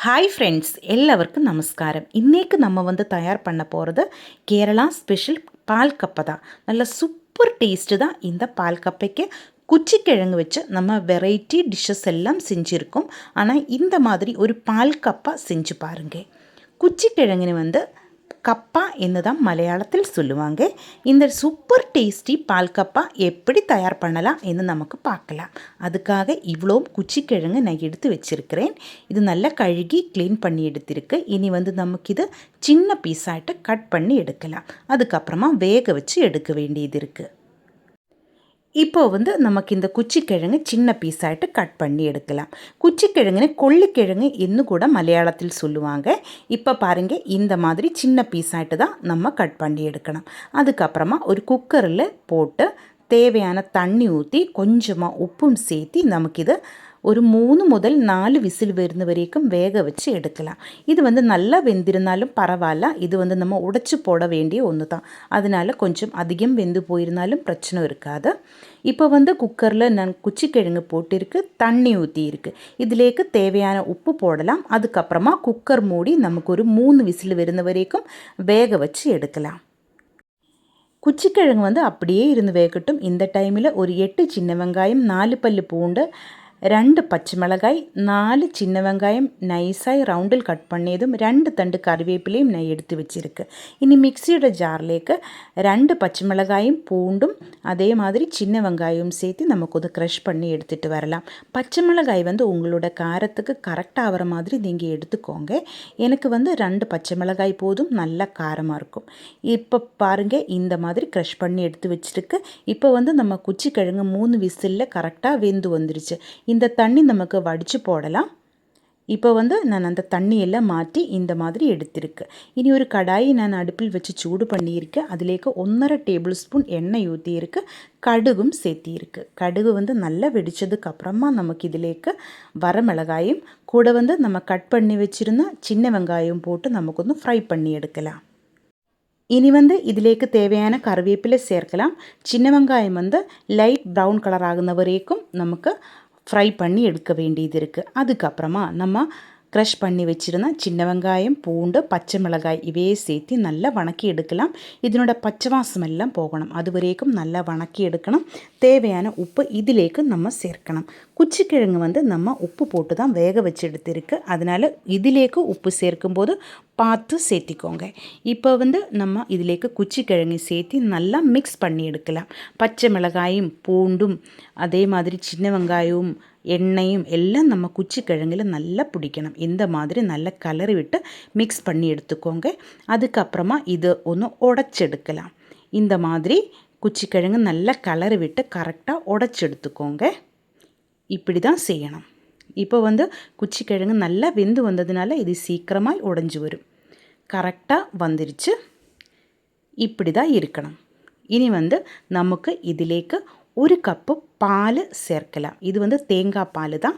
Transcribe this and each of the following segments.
Hi friends, எல்லாருக்கும் நமஸ்காரம். இன்றைக்கு நம்ம தயார் பண்ண போகிறது கேரளா ஸ்பெஷல் பால் கப்பை தான். நல்ல சூப்பர் டேஸ்ட்டு தான் இந்த பால் கப்பைக்கு. குச்சிக்கிழங்கு வச்சு நம்ம வெரைட்டி டிஷ்ஷஸ் எல்லாம் செஞ்சுருக்கோம். ஆனால் இந்த மாதிரி ஒரு பால் கப்பா செஞ்சு பாருங்கள். குச்சிக்கிழங்குன்னு கப்பா என்று தான் மலையாளத்தில் சொல்லுவாங்க. இந்த சூப்பர் டேஸ்டி பால் கப்பா எப்படி தயார் பண்ணலாம் என்று நமக்கு பார்க்கலாம். அதுக்காக இவ்வளோ குச்சிக்கிழங்கு நான் எடுத்து வச்சுருக்கிறேன். இது நல்லா கழுகி க்ளீன் பண்ணி எடுத்திருக்கு. இனி நமக்கு இது சின்ன பீஸாகிட்டு கட் பண்ணி எடுக்கலாம். அதுக்கப்புறமா வேக வச்சு எடுக்க வேண்டியது இருக்குது. இப்போது நமக்கு இந்த குச்சிக்கிழங்கு சின்ன பீஸாகிட்டு கட் பண்ணி எடுக்கலாம். குச்சிக்கிழங்குன்னு கொள்ளிக்கிழங்கு என்று கூட மலையாளத்தில் சொல்லுவாங்க. இப்போ பாருங்கள், இந்த மாதிரி சின்ன பீஸாகிட்டு தான் நம்ம கட் பண்ணி எடுக்கணும். அதுக்கப்புறமா ஒரு குக்கரில் போட்டு தேவையான தண்ணி ஊற்றி கொஞ்சமாக உப்பும் சேர்த்தி நமக்கு இது ஒரு 3 முதல் 4 விசில் வருந்த வரைக்கும் வேக வச்சு எடுக்கலாம். இது நல்லா வெந்திருந்தாலும் பரவாயில்ல. இது நம்ம உடைச்சி போட வேண்டிய ஒன்று தான். அதனால கொஞ்சம் அதிகம் வெந்து போயிருந்தாலும் பிரச்சனை இருக்காது. இப்போ குக்கரில் நான் குச்சிக்கிழங்கு போட்டிருக்கு, தண்ணி ஊற்றியிருக்கு. இதிலேக்கு தேவையான உப்பு போடலாம். அதுக்கப்புறமா குக்கர் மூடி நமக்கு ஒரு 3 விசில் வருந்த வரைக்கும் வேக வச்சு எடுக்கலாம். குச்சிக்கிழங்கு அப்படியே இருந்து வேகட்டும். இந்த டைமில் ஒரு 8 சின்ன வெங்காயம், 4 பல்லு பூண்டு, 2 பச்சை மிளகாய், 4 சின்ன வெங்காயம் நைஸாக ரவுண்டில் கட் பண்ணியதும் 2 தண்டு கறிவேப்பிலையும் நான் எடுத்து வச்சுருக்கு. இனி மிக்சியோட ஜார்லேக்கு 2 பச்சை மிளகாயும் பூண்டும் அதே மாதிரி சின்ன வெங்காயம் சேர்த்து நமக்கு க்ரஷ் பண்ணி எடுத்துகிட்டு வரலாம். பச்சை மிளகாய் உங்களோட காரத்துக்கு கரெக்டாக ஆகிற மாதிரி நீங்கள் எடுத்துக்கோங்க. எனக்கு 2 பச்சை மிளகாய் போதும், நல்லா காரமாக இருக்கும். இப்போ பாருங்கள், இந்த மாதிரி க்ரஷ் பண்ணி எடுத்து வச்சுருக்கு. இப்போ நம்ம குச்சிக்கிழங்கு 3 விசிலில் கரெக்டாக வெந்து வந்துருச்சு. இந்த தண்ணி நமக்கு வடித்து போடலாம். இப்போ நான் அந்த தண்ணியெல்லாம் மாற்றி இந்த மாதிரி எடுத்திருக்கு. இனி ஒரு கடாயை நான் அடுப்பில் வச்சு சூடு பண்ணியிருக்கேன். அதிலேக்கு 1.5 டேபிள் ஸ்பூன் எண்ணெய் ஊற்றியிருக்கு. கடுகும் சேர்த்தியிருக்கு. கடுகு நல்லா வெடித்ததுக்கு அப்புறமா நமக்கு இதிலேக்கு வரமிளகாயும் கூட நம்ம கட் பண்ணி வச்சுருந்த சின்ன வெங்காயம் போட்டு நமக்கு ஃப்ரை பண்ணி எடுக்கலாம். இனி இதிலேக்கு தேவையான கருவேப்பிலை சேர்க்கலாம். சின்ன வெங்காயம் லைட் ப்ரௌன் கலர் ஆகுன வரைக்கும் நமக்கு ஃப்ரை பண்ணி எடுக்க வேண்டியது இருக்குது. அதுக்கப்புறமா நம்ம க்ரஷ் பண்ணி வச்சுருந்தா சின்ன வெங்காயம், பூண்டு, பச்சை மிளகாய் இவையே சேர்த்து நல்லா வணக்கி எடுக்கலாம். இதனோட பச்சை வாசம் எல்லாம் போகணும். அது வரைக்கும் நல்லா வணக்கி எடுக்கணும். தேவையான உப்பு இதிலேக்கு நம்ம சேர்க்கணும். குச்சிக்கிழங்கு நம்ம உப்பு போட்டு தான் வேக வச்சு எடுத்திருக்கு. அதனால் இதிலேக்கு உப்பு சேர்க்கும்போது பார்த்து சேர்த்திக்கோங்க. இப்போ நம்ம இதிலேக்கு குச்சிக்கிழங்கு சேர்த்து நல்லா மிக்ஸ் பண்ணி எடுக்கலாம். பச்சை மிளகாயும் பூண்டும் அதே மாதிரி சின்ன வெங்காயமும் எண்ணெயும் எல்லாம் நம்ம குச்சிக்கிழங்கில் நல்லா பிடிக்கணும். இந்த மாதிரி நல்லா கலரி விட்டு மிக்ஸ் பண்ணி எடுத்துக்கோங்க. அதுக்கப்புறமா இது ஒன்று உடச்செடுக்கலாம். இந்த மாதிரி குச்சிக்கிழங்கு நல்லா கலரி விட்டு கரெக்டாக உடச்செடுத்துக்கோங்க. இப்படி தான் செய்யணும். இப்போ குச்சிக்கிழங்கு நல்லா வெந்து வந்ததுனால இது சீக்கிரமாக உடைஞ்சி வரும். கரெக்டாக வந்துருச்சு. இப்படி தான் இருக்கணும். இனி நமக்கு இதிலேக்கு 1 கப்பு பால் சேர்க்கலாம். இது தேங்காய் பால் தான்.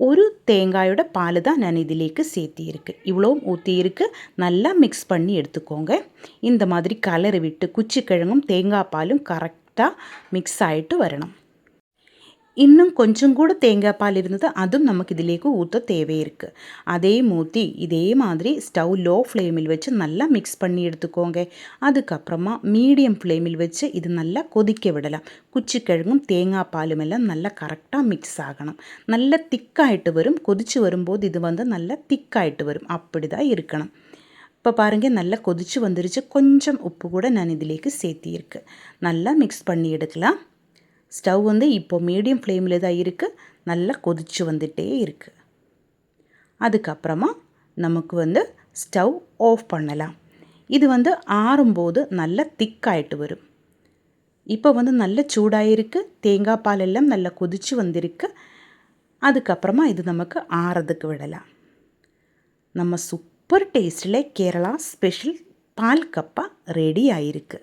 ஒரு தேங்காயோட பால் தான் நான் இதிலேக்கு சேர்த்தியிருக்கு. இவ்வளவும் ஊற்றியிருக்கு. நல்லா மிக்ஸ் பண்ணி எடுத்துக்கோங்க. இந்த மாதிரி கலரி விட்டு குச்சிக்கிழங்கும் தேங்காய் பாலும் கரெக்டாக மிக்ஸ் ஆகிட்டு வரணும். இன்னும் கொஞ்சம் கூட தேங்காய் பால் இருந்தது, அதுவும் நமக்கு இதிலேக்கு ஊற்ற தேவை இருக்குது. அதே ஊற்றி இதே மாதிரி ஸ்டவ் லோ ஃப்ளேமில் வச்சு நல்லா மிக்ஸ் பண்ணி எடுத்துக்கோங்க. அதுக்கப்புறமா மீடியம் ஃப்ளேமில் வச்சு இது நல்லா கொதிக்க விடலாம். குச்சிக்கிழங்கும் தேங்காய் பாலும் எல்லாம் நல்லா கரெக்டாக மிக்ஸ் ஆகணும். நல்லா திக்காயிட்டு வரும். கொதித்து வரும்போது இது நல்லா திக்காயிட்டு வரும். அப்படி தான் இருக்கணும். இப்போ பாருங்கள், நல்லா கொதித்து வந்துருச்சு. கொஞ்சம் உப்பு கூட நான் இதிலேக்கு சேர்த்தியிருக்கு. நல்லா மிக்ஸ் பண்ணி எடுக்கலாம். ஸ்டவ் இப்போ மீடியம் ஃப்ளேமில் தான் இருக்குது. நல்லா கொதித்து வந்துகிட்டே இருக்குது. அதுக்கப்புறமா நமக்கு ஸ்டவ் ஆஃப் பண்ணலாம். இது ஆறும்போது நல்லா திக்காயிட்டு வரும். இப்போ நல்ல சூடாயிருக்கு. தேங்காய் பால் எல்லாம் நல்லா கொதித்து வந்திருக்கு. அதுக்கப்புறமா இது நமக்கு ஆறதுக்கு விடலாம். நம்ம சூப்பர் டேஸ்ட்டில் கேரளா ஸ்பெஷல் பால் கப்பா ரெடி ஆயிருக்கு.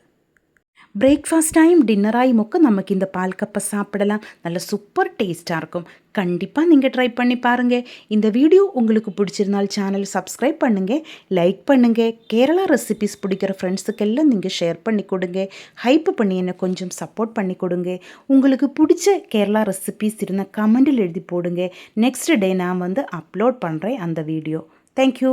பிரேக்ஃபாஸ்டாயும் டின்னராயும் ഒക്കെ நமக்கு இந்த பால் கப்பை சாப்பிடலாம். நல்ல சூப்பர் டேஸ்ட்டாக இருக்கும். கண்டிப்பாக நீங்கள் ட்ரை பண்ணி பாருங்கள். இந்த வீடியோ உங்களுக்கு பிடிச்சிருந்தால் சேனல் சப்ஸ்கிரைப் பண்ணுங்கள், லைக் பண்ணுங்கள். கேரளா ரெசிபிஸ் பிடிக்கிற ஃப்ரெண்ட்ஸுக்கெல்லாம் நீங்கள் ஷேர் பண்ணி கொடுங்க. ஹைப் பண்ணி என்னை கொஞ்சம் சப்போர்ட் பண்ணி கொடுங்க. உங்களுக்கு பிடிச்ச கேரளா ரெசிபிஸ் இருந்தால் கமெண்டில் எழுதி போடுங்க. நெக்ஸ்ட் டே நான் அப்லோட் பண்ணுறேன் அந்த வீடியோ. தேங்க்யூ.